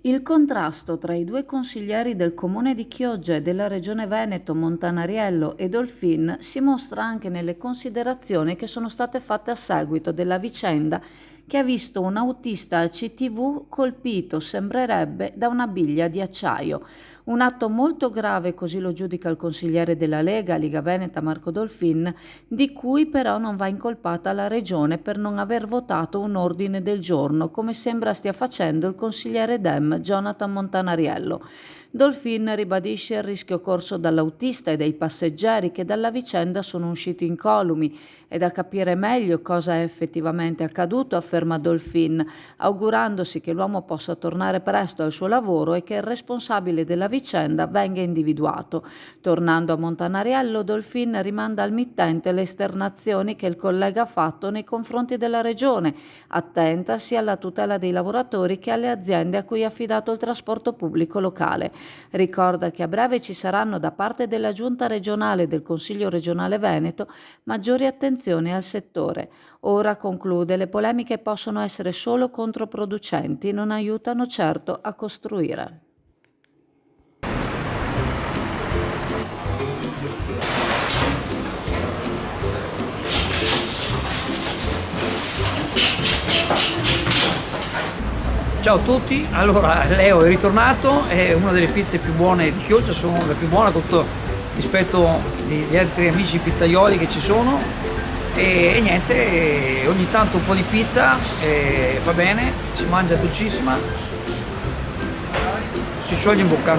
Il contrasto tra i due consiglieri del comune di Chioggia e della regione Veneto, Montanariello e Dolfin, si mostra anche nelle considerazioni che sono state fatte a seguito della vicenda che ha visto un autista a CTV colpito, sembrerebbe, da una biglia di acciaio. Un atto molto grave, così lo giudica il consigliere della Lega, Liga Veneta Marco Dolfin, di cui però non va incolpata la regione per non aver votato un ordine del giorno, come sembra stia facendo il consigliere Dem Jonathan Montanariello. Dolfin ribadisce il rischio corso dall'autista e dai passeggeri che dalla vicenda sono usciti incolumi e da capire meglio cosa è effettivamente accaduto, afferma Dolfin, augurandosi che l'uomo possa tornare presto al suo lavoro e che il responsabile della vicenda venga individuato. Tornando a Montanariello, Dolfin rimanda al mittente le esternazioni che il collega ha fatto nei confronti della regione, attenta sia alla tutela dei lavoratori che alle aziende a cui è affidato il trasporto pubblico locale. Ricorda che a breve ci saranno da parte della Giunta regionale e del Consiglio regionale Veneto maggiori attenzioni al settore. Ora, conclude, le polemiche possono essere solo controproducenti, non aiutano certo a costruire. Ciao a tutti, allora Leo è ritornato, è una delle pizze più buone di Chioggia, sono la più buona rispetto agli altri amici pizzaioli che ci sono e niente, ogni tanto un po' di pizza fa bene, si mangia dolcissima, si scioglie in bocca.